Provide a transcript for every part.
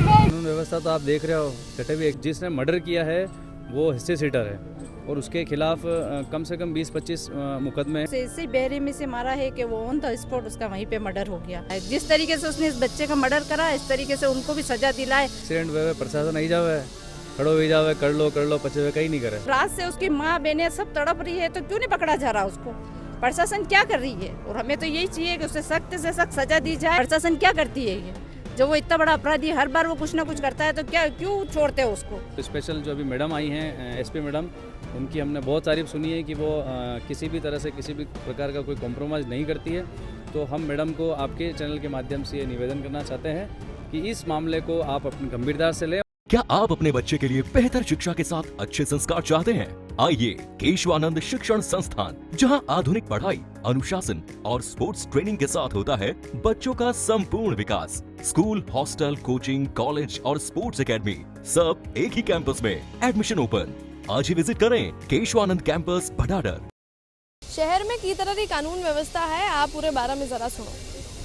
कानून व्यवस्था तो आप देख रहे हो, कटे हुए जिसने मर्डर किया है वो हिस्से सीटर है और उसके खिलाफ कम से कम 20-25 मुकदमे। ऐसे बेरी में से मारा है कि वो ऑन द स्पॉट उसका वहीं पे मर्डर हो गया। जिस तरीके से उसने इस बच्चे का मर्डर करा, इस तरीके से उनको भी सजा दिलाए। एक्सीडेंट हुए प्रशासन नहीं जावे, खड़ो भी जावे, कर लो पचे हुए कहीं नहीं करे। रात से उसकी माँ बहनें सब तड़प रही है, तो क्यों नहीं पकड़ा जा रहा उसको? प्रशासन क्या कर रही है? और हमें तो यही चाहिए कि उसे सख्त से सख्त सजा दी जाए। प्रशासन क्या करती है? ये जब वो इतना बड़ा अपराधी हर बार वो कुछ ना कुछ करता है, तो क्या क्यों छोड़ते हैं उसको? स्पेशल जो अभी मैडम आई हैं एसपी मैडम, उनकी हमने बहुत तारीफ सुनी है कि वो किसी भी तरह से किसी भी प्रकार का कोई कॉम्प्रोमाइज़ नहीं करती है। तो हम मैडम को आपके चैनल के माध्यम से ये निवेदन करना चाहते हैं कि इस मामले को आप अपनी गंभीरता से लें। क्या आप अपने बच्चे के लिए बेहतर शिक्षा के साथ अच्छे संस्कार चाहते हैं? आइए केशवानंद शिक्षण संस्थान, जहां आधुनिक पढ़ाई, अनुशासन और स्पोर्ट्स ट्रेनिंग के साथ होता है बच्चों का संपूर्ण विकास। स्कूल, हॉस्टल, कोचिंग, कॉलेज और स्पोर्ट्स एकेडमी सब एक ही कैंपस में। Admission open. आज ही विजिट करें केशवानंद कैंपस भटाडर। शहर में की तरह की कानून व्यवस्था है, आप पूरे 12 में जरा सुनो।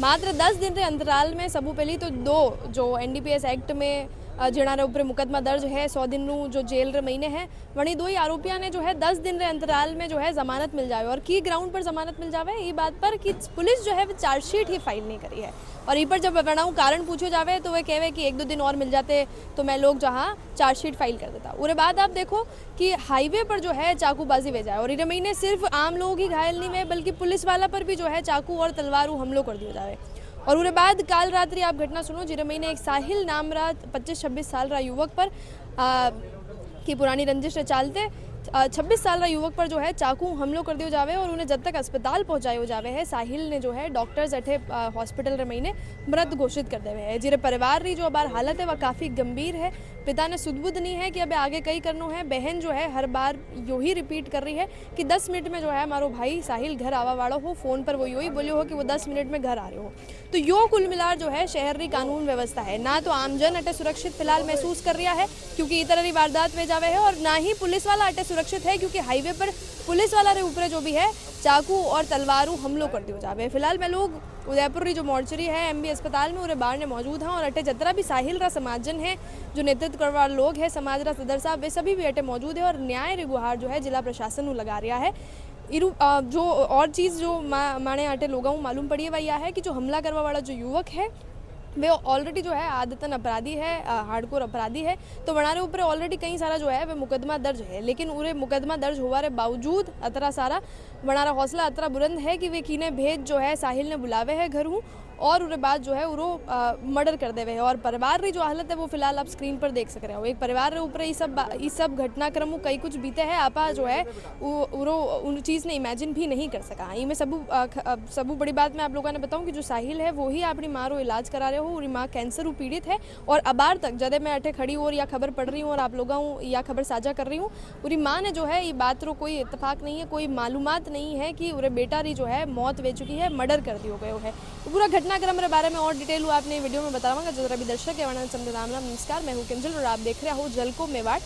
मात्र 10 दिन रे अंतराल में सबू पहली तो 2 जो एनडीपीएस एक्ट में जिन्हारे ऊपर मुकदमा दर्ज है 100 दिन जो जेल रे महीने है, वही 2 ही आरोपियों ने जो है 10 दिन रे अंतराल में जो है जमानत मिल जावे। और की ग्राउंड पर जमानत मिल जावे ये बात पर कि पुलिस जो है वो चार्जशीट ही फाइल नहीं करी है। और ये पर जब बनाऊँ कारण पूछो जावे तो वह कहे कि 1-2 दिन और मिल जाते तो मैं लोग जहाँ चार्जशीट फाइल कर देता। उसके बाद आप देखो कि हाईवे पर जो है चाकूबाजी भेजा है और ये महीने सिर्फ आम लोग ही घायल नहीं हुए, बल्कि पुलिस वाला पर भी जो है चाकू और तलवारू हमलों कर दिया जावे। और उसके बाद काल रात्रि आप घटना सुनो, जिरे महीने एक साहिल नाम रहा 25-26 साल रहा युवक पर की पुरानी रंजिश चालते 26 साल रहा युवक पर जो है चाकू हमलों कर दियो जावे और उन्हें जब तक अस्पताल पहुंचायो जावे है साहिल ने जो है डॉक्टर्स अठे हॉस्पिटल रे महीने मृत घोषित कर देवे है। जिरे परिवार री जो अब हालत है वह काफ़ी गंभीर है। पिता ने सुदबुद नहीं है कि अब आगे कई करनो है। बहन जो है हर बार यो ही रिपीट कर रही है कि 10 मिनट में जो है हमारो भाई साहिल घर आवा वालों हो। फ़ोन पर वो यो ही बोलियो हो कि वो 10 मिनट में घर आ रहे हो। तो यो कुल मिलार जो है शहर री कानून व्यवस्था है ना तो आमजन अटे सुरक्षित फिलहाल महसूस कर रहा है क्योंकि इस तरह की वारदात वे जावे है, और ना ही पुलिस वाला अटे सुरक्षित है क्योंकि हाईवे पर पुलिस वाला रे ऊपर जो भी है चाकू और तलवारू हमलों कर दियो जावे। फिलहाल मैं लोग उदयपुर री जो मोर्चरी है एमबी अस्पताल में उरे बाहर ने मौजूद हैं और अटे जतरा भी साहिल रा समाजन है जो नेतृत्व करने वाले लोग हैं समाज रा सदर साहब वे सभी भी अटे मौजूद है और न्याय री गुहार जो है जिला प्रशासन लगा रहा है। जो और चीज़ जो माने अटे लोगों मालूम पड़ी है वह यह है कि जो हमला करने वाला जो युवक है वे ऑलरेडी जो है आदतन अपराधी है, हार्डकोर अपराधी है। तो वनारे ऊपर ऑलरेडी कई सारा जो है वे मुकदमा दर्ज है, लेकिन उरे मुकदमा दर्ज हुआ रे बावजूद अतरा सारा वनारा हौसला अतरा बुलंद है कि वे कीने भेज जो है साहिल ने बुलावे है घर हूँ और उरे बाद जो है उरो मर्डर कर देवे है। और परिवार री जो हालत है वो फिलहाल आप स्क्रीन पर देख सक रहे हो। एक परिवार रे ऊपर ये सब घटनाक्रम कई कुछ बीते हैं आपा जो है उरो उन चीज़ ने इमेजिन भी नहीं कर सका। ये मैं सबू बड़ी बात मैं आप लोगों ने बताऊँ कि जो साहिल है वो ही अपनी माँ रो इलाज करा रहे हो। उरी माँ कैंसर पीड़ित है और अबार तक जब मैं अठे खड़ी और या खबर पढ़ रही हूँ और आप लोगों या खबर साझा कर रही हूँ, उरी माँ ने जो है ये बात रो कोई इत्तेफाक नहीं है, कोई मालूमात नहीं है कि उरे बेटा री जो है मौत वे चुकी है, मर्डर कर दियो गयो है। पूरा घटनाक्रम के बारे में और डिटेल हुआ आपने वीडियो में बताऊंगा। जो भी दर्शक है राम नमस्कार, मैं हूँ किंजल और आप देख रहे हो जलको मेवाड़।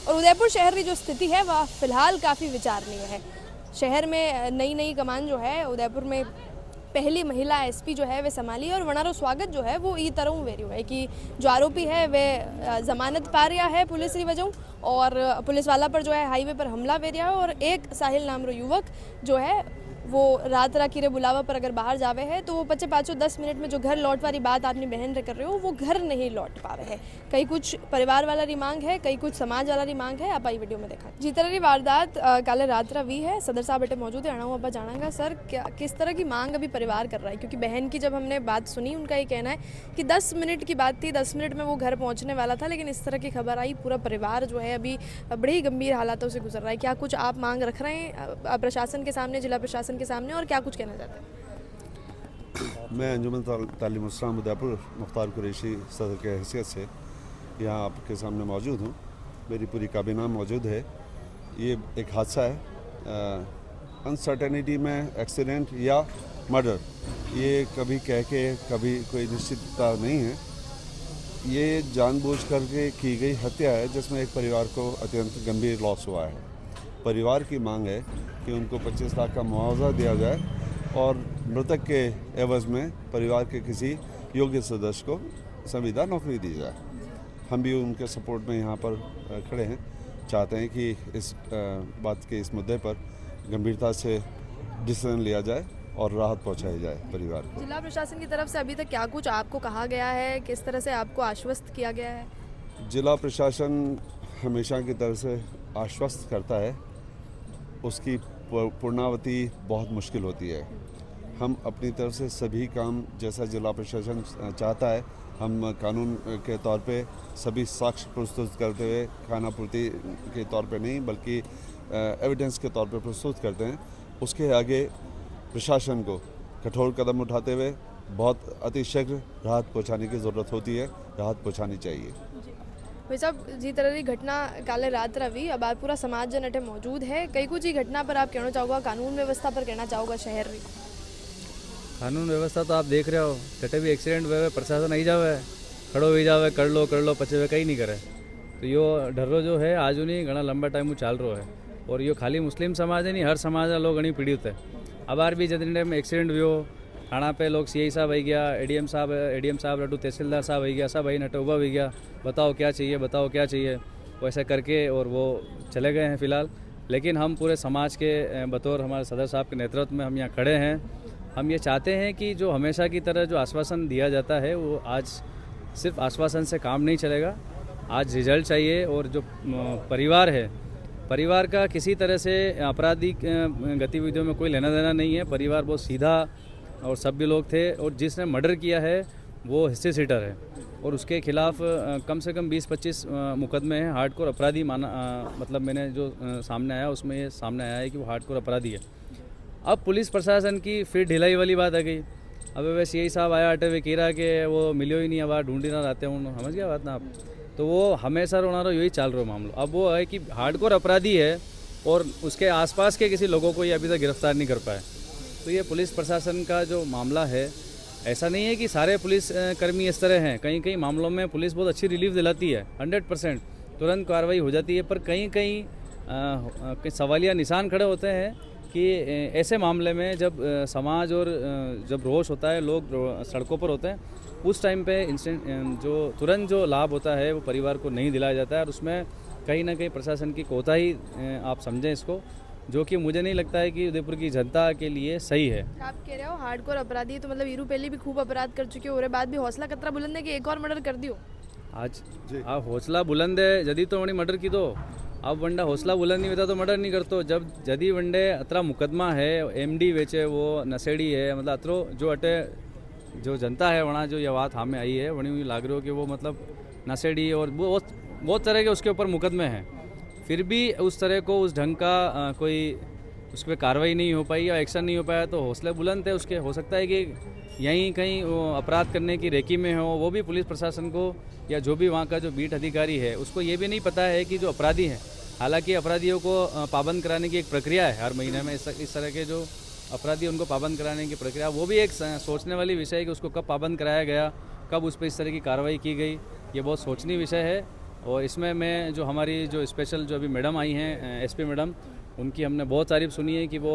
और उदयपुर शहर की जो स्थिति है वह फिलहाल काफ़ी विचारणीय है। शहर में नई कमान जो है उदयपुर में पहली महिला एसपी जो है वे संभाली और वनारो स्वागत जो है वो ई तरह वेरियो है कि जो आरोपी है वे जमानत पा रहा है पुलिस की वजह और पुलिस वाला पर जो है हाईवे पर हमला वेरिया है और एक साहिल नाम रो युवक जो है वो रात राखी रे बुलावा पर अगर बाहर जावे है तो वो 5-10 मिनट में जो घर लौट वाली बात आपने बहन रे कर रहे हो वो घर नहीं लौट पावे है। कई कुछ परिवार वाला री मांग है, कई कुछ समाज वाला री मांग है। आप आई वीडियो में देखा जी तरह की वारदात काले रात वी है। सदर साहब बेटे मौजूद है, अणाऊ अब्बा जानागा सर क्या किस तरह की मांग अभी परिवार कर रहा है, क्योंकि बहन की जब हमने बात सुनी उनका ये कहना है कि 10 मिनट की बात थी, 10 मिनट में वो घर पहुँचने वाला था, लेकिन इस तरह की खबर आई पूरा परिवार जो है अभी बड़ी ही गंभीर हालातों से गुजर रहा है। क्या कुछ आप मांग रख रहे हैं प्रशासन के सामने, जिला प्रशासन के सामने, और क्या कुछ कहना चाहते हैं? मैं अंजुमन तालीम इस्लाम उदयपुर मुख्तार कुरैशी सदर के हैसियत से यहाँ आपके सामने मौजूद हूँ। मेरी पूरी काबीना मौजूद है। ये एक हादसा है, अनसर्टेनिटी में एक्सीडेंट या मर्डर, ये कभी कह के कभी कोई निश्चितता नहीं है। ये जानबूझ करके की गई हत्या है जिसमें एक परिवार को अत्यंत गंभीर लॉस हुआ है। परिवार की मांग है कि उनको 25 लाख का मुआवजा दिया जाए और मृतक के एवज में परिवार के किसी योग्य सदस्य को संविदा नौकरी दी जाए। हम भी उनके सपोर्ट में यहाँ पर खड़े हैं, चाहते हैं कि इस बात के इस मुद्दे पर गंभीरता से डिसीजन लिया जाए और राहत पहुँचाई जाए परिवार को। जिला प्रशासन की तरफ से अभी तक क्या कुछ आपको कहा गया है, किस तरह से आपको आश्वस्त किया गया है? जिला प्रशासन हमेशा की तरह से आश्वस्त करता है, उसकी पूर्णावती बहुत मुश्किल होती है। हम अपनी तरफ से सभी काम जैसा जिला प्रशासन चाहता है, हम कानून के तौर पे सभी साक्ष्य प्रस्तुत करते हुए, खाना पूर्ति के तौर पे नहीं बल्कि एविडेंस के तौर पे प्रस्तुत करते हैं। उसके आगे प्रशासन को कठोर कदम उठाते हुए बहुत अतिशीघ्र राहत पहुंचाने की ज़रूरत होती है, राहत पहुंचानी चाहिए। भाई साहब, जी तरह की घटना काले रात रवि अब पूरा समाज जन अठे मौजूद है, कई कुछ ही घटना पर आप कहना चाहोगा, कानून व्यवस्था पर कहना चाहोगा शहर री? कानून व्यवस्था तो आप देख रहे हो, कटे भी एक्सीडेंट हुए प्रशासन आई जावे, खड़ो भी जावे, कर लो पचे वे कहीं नहीं करे। तो यो डरो जो है आज नहीं घना लंबा टाइम चाल रो है, और यो खाली मुस्लिम समाज है नहीं, हर समाज लोग घनी पीड़ित है। अब बार भी जब टाइम एक्सीडेंट हुआ थाना पे लोग CI साहब आई गया, ADM साहब रटू तहसीलदार साहब आई गया, सब आई नटे उबा भी गया, बताओ क्या चाहिए वैसा करके, और वो चले गए हैं फ़िलहाल। लेकिन हम पूरे समाज के बतौर हमारे सदर साहब के नेतृत्व में हम यहाँ खड़े हैं। हम ये चाहते हैं कि जो हमेशा की तरह जो आश्वासन दिया जाता है वो आज सिर्फ आश्वासन से काम नहीं चलेगा, आज रिजल्ट चाहिए। और जो परिवार है, परिवार का किसी तरह से आपराधिक गतिविधियों में कोई लेना देना नहीं है। परिवार बहुत सीधा और सभ्य लोग थे, और जिसने मर्डर किया है वो हिस्से सीटर है, और उसके खिलाफ कम से कम 20-25 मुकदमे हैं। हार्डकोर अपराधी माना, मतलब मैंने जो सामने आया उसमें ये सामने आया है कि वो हार्डकोर अपराधी है। अब पुलिस प्रशासन की फिर ढिलाई वाली बात आ गई। अब वे CI साहब आया अटे वे कह कि वो मिलो ही नहीं, अब ढूंढी ना रहते हूँ, समझ गया बात ना आप? तो वो हमेशा रोना रो यही चाल रहा मामला। अब वो है कि हार्डकोर अपराधी है और उसके आसपास के किसी लोगों को ये अभी तक गिरफ्तार नहीं कर पाए। तो ये पुलिस प्रशासन का जो मामला है, ऐसा नहीं है कि सारे पुलिस कर्मी इस तरह हैं। कहीं कहीं मामलों में पुलिस बहुत अच्छी रिलीफ दिलाती है, 100% तुरंत कार्रवाई हो जाती है। पर कहीं कहीं सवालिया निशान खड़े होते हैं कि ऐसे मामले में जब समाज और जब रोष होता है, लोग सड़कों पर होते हैं, उस टाइम पे इंस्टेंट जो तुरंत जो लाभ होता है वो परिवार को नहीं दिलाया जाता है। और उसमें कहीं ना कहीं प्रशासन की कोताही आप समझें इसको, जो कि मुझे नहीं लगता है कि उदयपुर की जनता के लिए सही है। आप कह रहे हो हार्डकोर अपराधी, तो मतलब ईरू पहले भी खूब अपराध कर चुके हो, और बाद भी हौसला कतरा बुलंद है कि एक और मर्डर कर दियो। आज आप हौसला बुलंद है जदी तो वही मर्डर की दो। अब वंडा हौसला बुलंद नहीं होता तो मर्डर नहीं करतो। जब जदी वंडे अतरा मुकदमा है, MD वेचे वो नशेड़ी है, मतलब अतरो जो अटे जो जनता है वहाँ जो ये बात हमें आई है वही लाग रही हो कि वो मतलब नशेड़ी और बहुत तरह के उसके ऊपर मुकदमे हैं, फिर भी उस तरह को उस ढंग का कोई उस पर कार्रवाई नहीं हो पाई या एक्शन नहीं हो पाया। तो हौसले बुलंद है उसके। हो सकता है कि यहीं कहीं वो अपराध करने की रेकी में हो, वो भी पुलिस प्रशासन को या जो भी वहाँ का जो बीट अधिकारी है उसको ये भी नहीं पता है कि जो अपराधी हैं, हालांकि अपराधियों को पाबंद कराने की एक प्रक्रिया है हर महीने में, इस तरह के जो अपराधी उनको पाबंद कराने की प्रक्रिया, वो भी एक सोचने वाली विषय है कि उसको कब पाबंद कराया गया, कब उस पर इस तरह की कार्रवाई की गई, ये बहुत सोचनीय विषय है। और इसमें मैं जो हमारी जो स्पेशल जो अभी मैडम आई हैं SP मैडम, उनकी हमने बहुत तारीफ सुनी है कि वो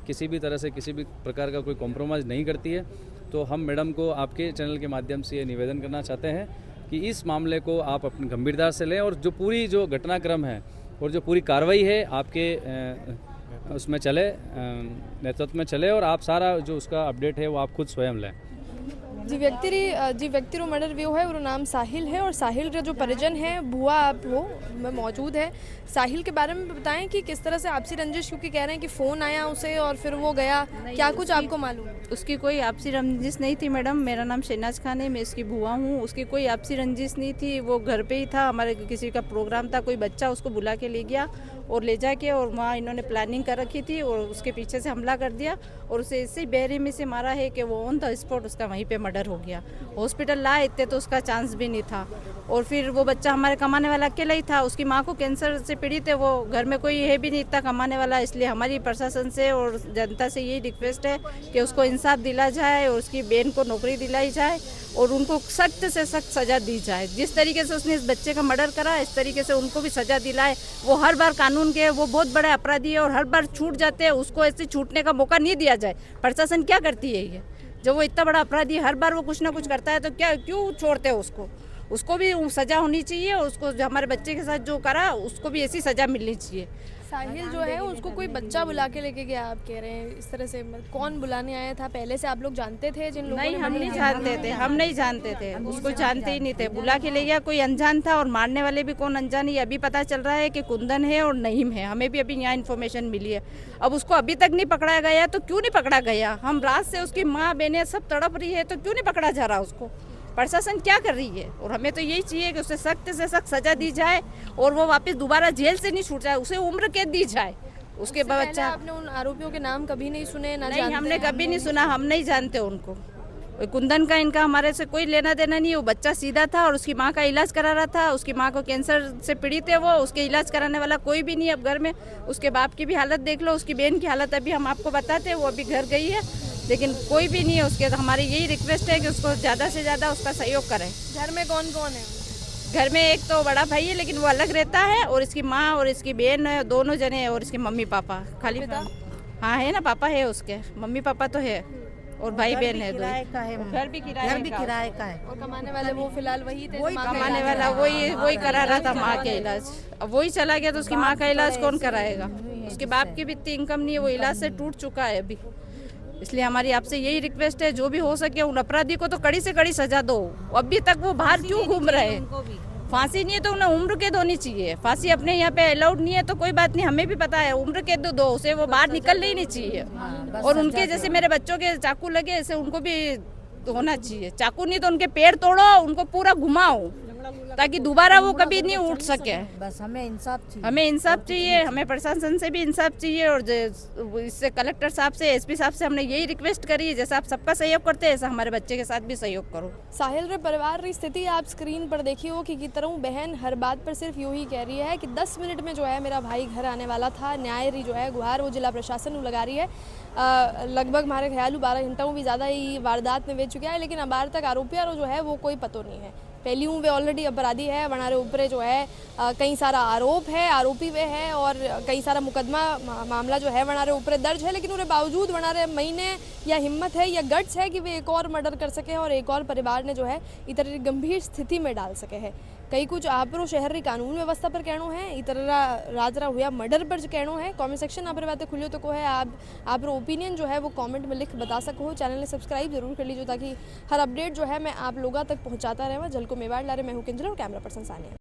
किसी भी तरह से किसी भी प्रकार का कोई कॉम्प्रोमाइज़ नहीं करती है। तो हम मैडम को आपके चैनल के माध्यम से ये निवेदन करना चाहते हैं कि इस मामले को आप अपनी गंभीरता से लें, और जो पूरी जो घटनाक्रम है और जो पूरी कार्रवाई है आपके उसमें चले, नेतृत्व में चले, और आप सारा जो उसका अपडेट है वो आप खुद स्वयं लें। जी व्यक्ति रो मर्डर व्यू है, और नाम साहिल है, और साहिल का जो परिजन है भुआ आप हो में मौजूद है। साहिल के बारे में बताएं कि किस तरह से आपसी रंजिश, क्योंकि कह रहे हैं कि फ़ोन आया उसे और फिर वो गया, क्या कुछ आपको मालूम? उसकी कोई आपसी रंजिश नहीं थी मैडम। मेरा नाम शहनाज खान है, मैं इसकी बुआ हूँ। उसकी कोई आपसी रंजिश नहीं थी, वो घर पे ही था, हमारे किसी का प्रोग्राम था, कोई बच्चा उसको बुला के ले गया और ले जाके, और वहाँ इन्होंने प्लानिंग कर रखी थी और उसके पीछे से हमला कर दिया और उसे इससे बेरहमी से मारा है कि वो ऑन द स्पॉट उसका वहीं पे मर्डर मर्डर हो गया। हॉस्पिटल लाए इतने तो उसका चांस भी नहीं था। और फिर वो बच्चा हमारे कमाने वाला अकेला ही था, उसकी माँ को कैंसर से पीड़ित है, वो घर में कोई है भी नहीं इतना कमाने वाला। इसलिए हमारी प्रशासन से और जनता से यही रिक्वेस्ट है कि उसको इंसाफ दिला जाए और उसकी बहन को नौकरी दिलाई जाए और उनको सख्त से सख्त सज़ा दी जाए। जिस तरीके से उसने इस बच्चे का मर्डर करा, इस तरीके से उनको भी सज़ा दिलाए। वो हर बार कानून के वो बहुत बड़े अपराधी है और हर बार छूट जाते हैं, उसको ऐसे छूटने का मौका नहीं दिया जाए। प्रशासन क्या करती है ये? जब वो इतना बड़ा अपराधी हर बार वो कुछ ना कुछ करता है तो क्या क्यों छोड़ते हैं उसको? उसको भी सज़ा होनी चाहिए और उसको जो हमारे बच्चे के साथ जो करा उसको भी ऐसी सज़ा मिलनी चाहिए। साहिल जो है उसको कोई बच्चा बुला के लेके गया, आप कह रहे हैं इस तरह से? कौन बुलाने आया था? पहले से आप लोग जानते थे जिन लोगों नहीं, ने? हम नहीं जानते थे, हम नहीं जानते थे, उसको जानते ही नहीं थे। बुला के ले गया, कोई अनजान था और मारने वाले भी कौन अनजान ही। अभी पता चल रहा है कि कुंदन है और नईम है, हमें भी अभी यहाँ इन्फॉर्मेशन मिली है। अब उसको अभी तक नहीं पकड़ा गया तो क्यों नहीं पकड़ा गया? हम रात से उसकी माँ बहनें सब तड़प रही है तो क्यों नहीं पकड़ा जा रहा उसको? प्रशासन क्या कर रही है? और हमें तो यही चाहिए कि उसे सख्त से सख्त सजा दी जाए और वो वापस दोबारा जेल से नहीं छूट जाए, उसे उम्र कैद दी जाए। उसके बच्चा आपने उन आरोपियों के नाम कभी नहीं सुने? ना नहीं, हमने कभी नहीं सुना, हम नहीं जानते उनको। कुंदन का इनका हमारे से कोई लेना देना नहीं। वो बच्चा सीधा था और उसकी माँ का इलाज करा रहा था। उसकी माँ को कैंसर से पीड़ित है, वो उसके इलाज कराने वाला कोई भी नहीं अब घर में। उसके बाप की भी हालत देख लो, उसकी बहन की हालत अभी हम आपको बताते हैं, वो अभी घर गई है, लेकिन कोई भी नहीं है उसके। तो हमारी यही रिक्वेस्ट है कि उसको ज़्यादा से ज़्यादा उसका सहयोग करें। घर में कौन कौन है? घर में एक तो बड़ा भाई है लेकिन वो अलग रहता है और इसकी माँ और इसकी बहन दोनों जने हैं और इसके मम्मी पापा खाली। हाँ है ना, पापा है उसके, मम्मी पापा तो है और भाई बहन है दो। घर भी किराए का है। और कमाने वाले वो फिलहाल वही थे? कमाने वाला वही करा रहा था माँ के इलाज। अब वही चला गया तो उसकी माँ का इलाज कौन कराएगा? उसके बाप की भी इतनी इनकम नहीं है, वो इलाज से टूट चुका है अभी। इसलिए हमारी आपसे यही रिक्वेस्ट है, जो भी हो सके उन अपराधी को तो कड़ी से कड़ी सजा दो। अभी तक वो बाहर क्यों घूम रहे हैं? फांसी नहीं है तो उन्हें उम्र कैद होनी चाहिए। फांसी अपने यहाँ पे अलाउड नहीं है तो कोई बात नहीं, हमें भी पता है, उम्र कैद दो उसे, वो बाहर निकलने ही नहीं चाहिए। और उनके जैसे मेरे बच्चों के चाकू लगे ऐसे उनको भी होना चाहिए। चाकू नहीं तो उनके पैर तोड़ो, उनको पूरा घुमाओ ताकि दोबारा वो कभी नहीं उठ सके। बस हमें इंसाफ चाहिए, हमें प्रशासन से भी इंसाफ चाहिए और इससे कलेक्टर साहब से, एसपी साहब से हमने यही रिक्वेस्ट करी है, जैसा आप सबका सहयोग करते हैं ऐसा हमारे बच्चे के साथ भी सहयोग करो। साहिल रे परिवार री स्थिति आप स्क्रीन पर देखी हो कि तरह बहन हर बात पर सिर्फ यूं ही कह रही है कि 10 मिनट में जो है मेरा भाई घर आने वाला था। न्याय री जो है गुहार वो जिला प्रशासन लगा रही है। लगभग हमारे ख्याल 12 घंटा भी ज़्यादा ही वारदात में वे चुका है, लेकिन अबार तक आरोपियां जो है वो कोई पतो नहीं है। पहली वे ऑलरेडी अपराधी है, वनारे ऊपर जो है कई सारा आरोप है, आरोपी वे है और कई सारा मुकदमा मामला जो है वनारे ऊपर दर्ज है। लेकिन उनके बावजूद वनारे महीने या हिम्मत है या गट्स है कि वे एक और मर्डर कर सके और एक और परिवार ने जो है इतर गंभीर स्थिति में डाल सके है। कई कुछ आपरो शहर री कानून व्यवस्था पर कहनो है, इतर राजरा हुआ मर्डर पर जो कहनो है। कमेंट सेक्शन आप बातें खुलियो तो को है, आप ओपिनियन जो है वो कमेंट में लिख बता सको हो। चैनल ने सब्सक्राइब जरूर कर लीजिए ताकि हर अपडेट जो है मैं आप लोगों तक पहुंचाता रहे। झलको मेवाड़ ला रहे, मैं हूं किंजल और कैमरा पर्सन सानिया।